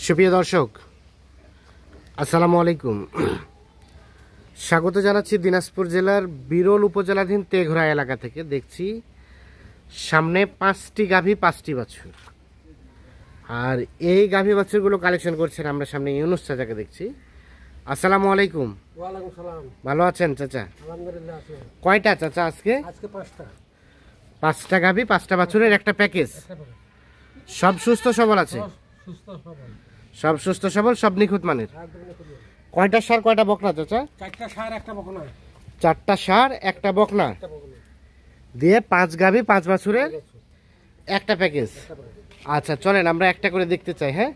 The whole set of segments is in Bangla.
সুপ্রিয় দর্শক, আসসালামু আলাইকুম। স্বাগত জানাচ্ছি দিনাজপুর জেলার বিরল উপজেলাধীন তেঘরা এলাকা থেকে। দেখছি সামনে 5টি গাভী 5টি বাছুর, আর এই গাভী বাছুরগুলো কালেকশন করছেন আমরা সামনে ইউনুস চাচাকে দেখছি। আসসালামু আলাইকুম। ওয়ালাইকুম সালাম। ভালো আছেন চাচা? আলহামদুলিল্লাহ আছি। কয়টা চাচা আজকে? আজকে 5টা। 5টা গাভী 5টা বাছুরের একটা প্যাকেজ। সব সুস্থ সবল আছে? সুস্থ সবল। সব সুস্থ সবল, সব নিখুঁত মানের। কয়টা সার কয়টা বকনা চাচা? 4টা সার একটা বকনা। 4টা সার একটা বকনা দিয়ে 5 গাভী 5 বাছুরের একটা প্যাকেজ। আচ্ছা চলেন আমরা একটা করে দেখতে চাই। হ্যাঁ,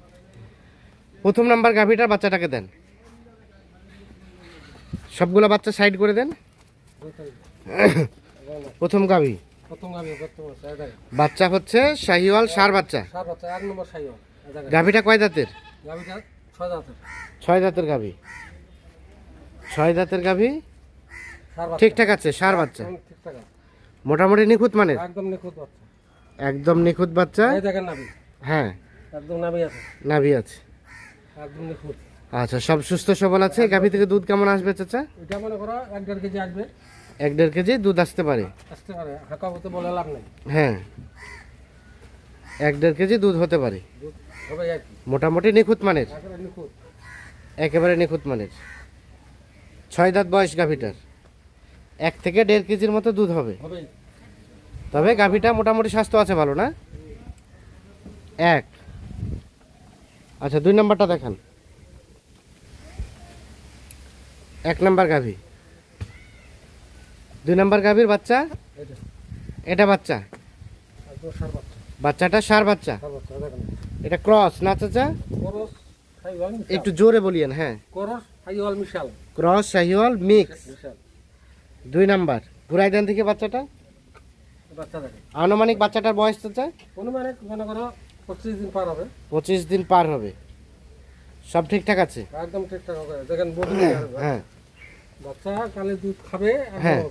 প্রথম নাম্বার গাভীটার বাচ্চাটাকে দেন। সবগুলো বাচ্চা সাইড করে দেন। প্রথম গাভী বাচ্চা হচ্ছে শাহিওয়াল সার বাচ্চা। এক নম্বর শাহিওয়াল। গাভীটা কয় দাঁতের? গাভীটা 6 দাঁতের। 6 দাঁতের গাভী। 6 দাঁতের গাভী, ঠিকঠাক আছে, সার বাচ্চা ঠিকঠাক আছে, মোটামুটি নিখুঁত মানের। একদম নিখুঁত বাচ্চা। একদম নিখুঁত বাচ্চা। এই দেখেন নাভি। হ্যাঁ, একদম নাভি আছে। নাভি আছে, একদম নিখুঁত। আচ্ছা সব সুস্থ সবল আছে। গাভী থেকে দুধ কেমন আসবে চাচা? এটা মনে করো 1.5 কেজি আসবে। 1-1.5 কেজি দুধ আসতে পারে। আসতে পারে, হাঁকা হতে বলে লাভ নেই। হ্যাঁ, 1-1.5 কেজি দুধ হতে পারে। দুধ হবে আর কি, মোটামুটি নিখুঁত মানের, একেবারে নিখুঁত। একেবারে নিখুঁত মানের। 6 দাঁত বয়স গাভীটার। 1 থেকে 1.5 কেজির মতো দুধ হবে। হবে। তবে গাভীটা মোটামুটি স্বাস্থ্য আছে ভালো না? 1। আচ্ছা 2 নাম্বারটা দেখান। 1 নাম্বার গাভী। 2 নাম্বার গাভীর বাচ্চা। এটা এটা বাচ্চা, একদম সার বাচ্চা। বাচ্চাটা সার বাচ্চা। সার বাচ্চা দেখেন। এটা ক্রস না চাচা? করস শাহিওয়াল মিশাল। একটু জোরে বলিয়েন। হ্যাঁ, করস শাহিওয়াল মিশাল। Cross Sahiwal mix. মিশাল। 2 নাম্বার ঘুরাই দেন থেকে বাচ্চাটা। বাচ্চা দেখেন। আনুমানিক বাচ্চাটার বয়স চাচা? অনুমানিক মনে করো 25 দিন পার হবে। 25 দিন পার হবে। সব ঠিকঠাক আছে? একদম ঠিকঠাক হবে। দেখেন বডি। হ্যাঁ, বাচ্চা কালে দুধ খাবে। হ্যাঁ।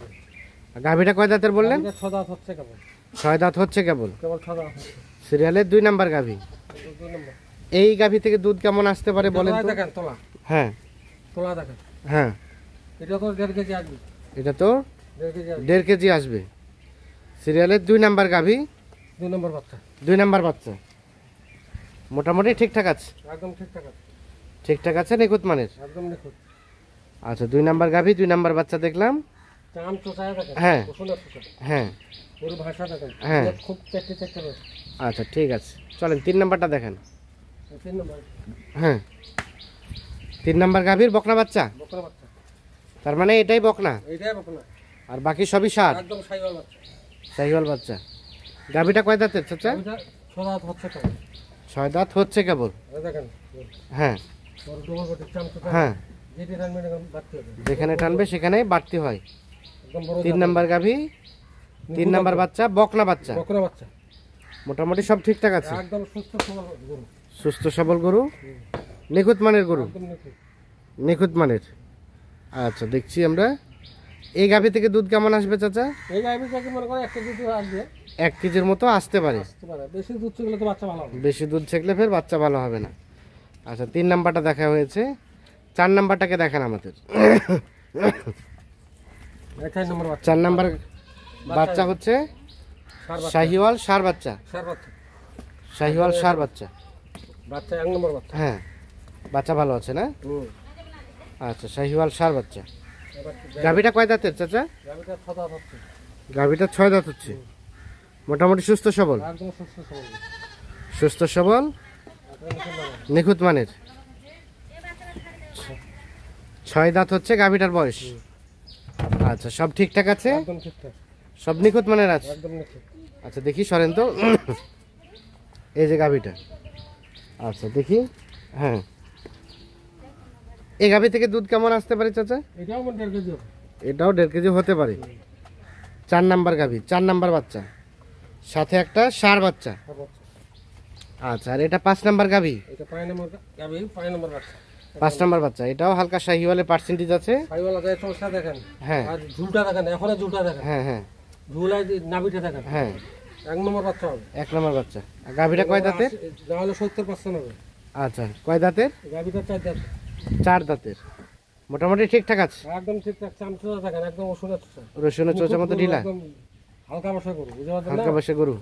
গাভীটা কয় দাঁতের বললেন? 6 দাঁত হচ্ছে কেবল। 6 দাঁত হচ্ছে কেবল। কেবল 6 দাঁত হচ্ছে। সিরিয়ালের 2 নাম্বার গাভী। 2 নম্বর। এই গাভী থেকে দুধ কেমন আসতে পারে বলেন তো? দেখেন তোলা। হ্যাঁ, তোলা দেখেন। হ্যাঁ, এটা তো 1.5 কেজি আসবে। এটা তো 1.5 কেজি আসবে। 1.5 কেজি আসবে। সিরিয়ালের 2 নাম্বার গাভী, 2 নম্বর বাচ্চা। 2 নাম্বার বাচ্চা। মোটামুটি ঠিকঠাক আছে? একদম ঠিকঠাক আছে। ঠিকঠাক আছে, নিখুঁত মানের। একদম নিখুঁত। আচ্ছা 2 নাম্বার গাভী 2 নাম্বার বাচ্চা দেখলাম। চাম চোষায় দেখেন। হ্যাঁ। কুসুনা চোষা। হ্যাঁ, পুরো ভাষা দেখেন। হ্যাঁ। খুব চেটে চেটে রয়েছে। আচ্ছা ঠিক আছে, চলেন 3 নাম্বারটা দেখেন। 3 নম্বর। হ্যাঁ, 3 নাম্বার গাভীর বকনা বাচ্চা। বকরা বাচ্চা। তার মানে এটাই বকনা এইটাই বকনা। আর বাকি সবই সার। একদম শাহিওয়াল বাচ্চা। শাহিওয়াল বাচ্চা। গাভীটা কয় দাঁতের চাচা? এটা 6 দাঁত হচ্ছে কেবল। 6 দাঁত হচ্ছে কেবল। এই দেখেন। হ্যাঁ, বড় ডবল বডি চাম চোষা। হ্যাঁ, যেটি রানবে বাড়তে হবে। যেখানে টানবে সেখানেই বাড়তি হয়। একদম বড়। 3 নাম্বার গাভী, 3 নাম্বার বাচ্চা, বকনা বাচ্চা। বকরা বাচ্চা। মোটামুটি সব ঠিকঠাক আছে। একদম সুস্থ সবল গরু। সুস্থ সবল গরু, নিখুঁত মানের গরু, একদম নিখুঁত। নিখুঁত মানের। আচ্ছা দেখছি আমরা এই গাভী থেকে দুধ কেমন আসবে চাচা? এই গাভীটাকে মনে করে 1 কেজি দুধ আসবে। 1 কেজির মতো আসতে পারে। আসতে পারে। বেশি দুধ ছেলে তো বাচ্চা ভালো হবে। বেশি দুধ ছেঁকলে ফের বাচ্চা ভালো হবে না। আচ্ছা 3 নাম্বারটা দেখা হয়েছে, 4 নাম্বারটাকে দেখান আমাদের। 4 নম্বর বাচ্চা। 4 নাম্বার বাচ্চা হচ্ছে সার বাচ্চা। শাহিওয়াল সার বাচ্চা। সার বাচ্চা। শাহিওয়াল সার বাচ্চা। বাচ্চা 1 নম্বর বাচ্চা। হ্যাঁ, বাচ্চা ভালো আছে না? আচ্ছা শাহিওয়াল সার বাচ্চা। গাভীটা কয় দাঁতের চাচা? গাভীটা 6 দাঁত হচ্ছে। গাভীটা 6 দাঁত হচ্ছে। মোটামুটি সুস্থ সবল। একদম সুস্থ সবল। সুস্থ সবল, নিখুঁত মানের। 6 দাঁত হচ্ছে গাভীটার বয়স। আচ্ছা সব ঠিকঠাক আছে, একদম ঠিকঠাক। সব নিখুঁত মানের আছে। একদম নিখুঁত। আচ্ছা দেখি সরেন তো। এই যে গাভীটা। আচ্ছা দেখি। হ্যাঁ, এই গাভী থেকে দুধ কেমন আসতে পারে চাচা? এটাও 1.5 কেজি হবে। এটাও 1.5 কেজি হতে পারে। 4 নাম্বার গাভী, 4 নাম্বার বাচ্চা, সাথে একটা সার বাচ্চা। সার বাচ্চা। আচ্ছা আর এটা 5 নাম্বার গাভী। এটা 5 নম্বর গাভী, 5 নম্বর বাচ্চা। 5 নাম্বার বাচ্চা, এটাও হালকা শাহিওয়ালের পার্সেন্টেজ আছে। শাহিওয়াল গায়ে চোষা দেখেন। হ্যাঁ, আর ঝুলটা দেখেন, এখনো ঝুলটা দেখেন। হ্যাঁ, হ্যাঁ, ঝুলাই নাভিটা দেখেন। হ্যাঁ, 1 নম্বর বাচ্চা হবে। 1 নাম্বার বাচ্চা। আর গাভীটা কয় দাঁতের? না হলে 70% হবে। আচ্ছা, কয় দাঁতের? গাভিটা 4 দাঁত। 4 দাঁতের, মোটামুটি ঠিকঠাক আছে। একদম ঠিকঠাক চামচুরা দেখেন, একদম রসুনের চোচা মতো ঢিলা, একদম হালকা বসা গরু, বুঝতে পারছেন না? হালকা বসে গরু।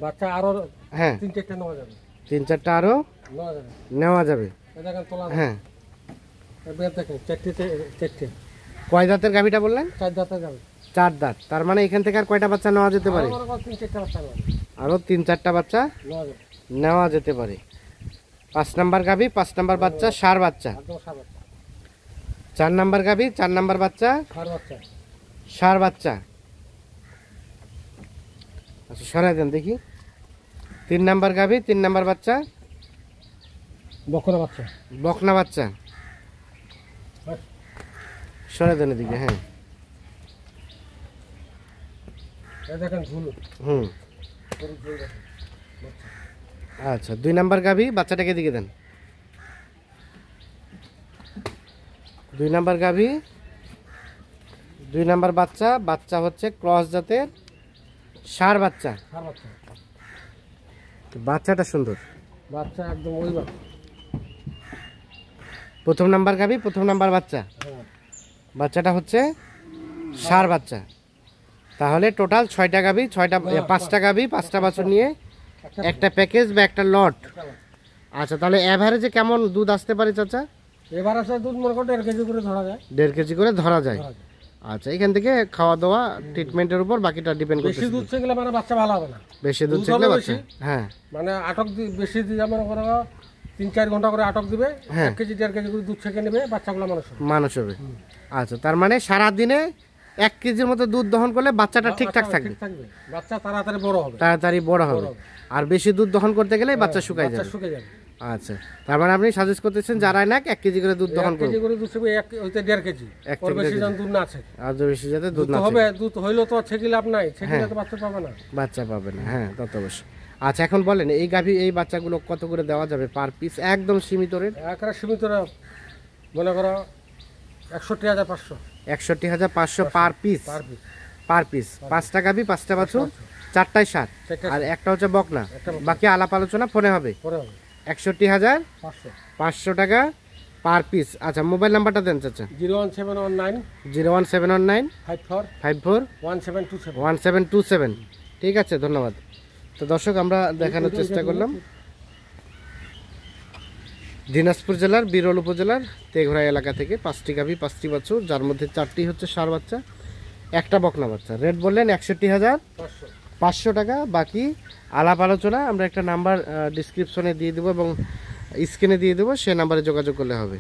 বাচ্চা আরো হ্যাঁ, 3-4টা নেওয়া যাবে। 3-4টা আরো নেওয়া যাবে। নেওয়া যাবে। এই দেখেন তোলা। হ্যাঁ, এবার দেখেন 4টে। কয় দাঁতের গাভিটা বললেন? 4 দাঁতের গাভি। 4 দাঁত। তার মানে এখান থেকে আর কয়টা বাচ্চা নেওয়া যেতে পারে? 3-4টা বাচ্চা নেওয়া যাবে। আরো 3-4টা বাচ্চা নেওয়া যাবে। নেওয়া যেতে পারে। 5 নাম্বার গাভি, 5 নাম্বার বাচ্চা, ষাঁড় বাচ্চা। একদম ষাঁড় বাচ্চা। 4 নাম্বার গাভি, 4 নাম্বার বাচ্চা, ষাঁড় বাচ্চা। ষাঁড় বাচ্চা। আচ্ছা, সরাই দেন দেখি। 3 নাম্বার গাভি, 3 নাম্বার বাচ্চা, বকনা বাচ্চা। বকনা বাচ্চা। সরাই দেন এদিকে। হ্যাঁ, এই দেখেন ঝুল। হুম, গরুর ঝুল দেখেন। আচ্ছা। 2 নাম্বার গাভি, বাচ্চাটাকে দিকে দেন। 2 নাম্বার গাভি, 2 নাম্বার বাচ্চা। বাচ্চা হচ্ছে ক্রস জাতের ষাঁড় বাচ্চা। ষাঁড় বাচ্চা। বাচ্চাটা সুন্দর। বাচ্চা একদম ওই বাচ্চা। প্রথম নাম্বার গাভি, প্রথম নাম্বার বাচ্চা। হ্যাঁ। বাচ্চাটা হচ্ছে ষাঁড় বাচ্চা। তাহলে টোটাল 6টা গাভি, 5টা গাভি, 5টা বাছুর নিয়ে একটা প্যাকেজ বা একটা লট। আচ্ছা, তাহলে এভারেজে কেমন দুধ আসতে পারে চাচা? এবার আছে দুধ মনে করো 1.5 কেজি করে ধরা যায়। 1.5 কেজি করে ধরা যায়। আচ্ছা, এখান থেকে খাওয়া দাওয়া ট্রিটমেন্টের উপর বাকিটা ডিপেন্ড করছে। বেশি দুধ ছেগলে মানে বাচ্চা ভালো হবে না। বেশি দুধ দুধ ছেগলে হবে বাচ্চা, বেশি। হ্যাঁ, মানে আটক বেশি দিয়ে মনে করো 3-4 ঘন্টা করে আটক দিবে। হ্যাঁ। 1 কেজি 1.5 কেজি করে দুধ ছেঁকে নেবে, বাচ্চাগুলো মানুষ হবে। আচ্ছা, তার মানে সারা দিনে 1 কেজির মতো দুধ দহন করলে বাচ্চাটা ঠিকঠাক থাকবে। থাকবে, বাচ্চা তাড়াতাড়ি বড় হবে। তাড়াতাড়ি বড় হবে। আর বেশি দুধ দহন করতে গেলে বাচ্চা শুকায় বাচ্চা যাবে। শুকে যাবে। আচ্ছা, তার মানে আপনি সাজেস্ট করতেছেন যারা না 1 কেজি করে দুধ দহন 1 কেজি করবে, করে দুধ ছেঁকে ওইতে 1.5 কেজি। এক ওর থেকে বেশি 1.5 জন দুধ না ছেঁকে। আর যে বেশি যাতে দুধ দুধ না তো হবে, থাকে, দুধ হইলেও তো ছেঁকে লাভ নাই, ছেঁকে তো বাচ্চা পাবে না। বাচ্চা পাবে না। হ্যাঁ, তা তো অবশ্যই। আচ্ছা, এখন বলেন এই গাভী এই বাচ্চাগুলো কত করে দেওয়া যাবে পার পিস? একদম সীমিত রেট, একবারে সীমিত রেট। মনে করো 61,500 61,500 per piece. Per piece. Per piece 5টা গাভী, 5টা বাছুর, 4টায় ষাঁড়, আর একটা হচ্ছে বকনা। বাকি আলাপ আলোচনা ফোনে হবে। পরে হবে 61,500 টাকা পার পিস। আচ্ছা, মোবাইল নাম্বারটা দেন চাচা। 01719 01719 54 54 1727। 1727। ঠিক আছে, ধন্যবাদ। তো দর্শক, আমরা দেখানোর চেষ্টা করলাম দিনাজপুর জেলার বিরল উপজেলার তেঘরা এলাকা থেকে 5টি গাভী, 5টি বাছুর, যার মধ্যে 4টি হচ্ছে ষাঁড় বাচ্চা, একটা বকনা বাচ্চা। রেট বললেন 61,500 টাকা। বাকি আলাপ আলোচনা আমরা একটা নাম্বার ডিসক্রিপশনে দিয়ে দেবো এবং স্ক্রিনে দিয়ে দেবো, সে নাম্বারে যোগাযোগ করলে হবে।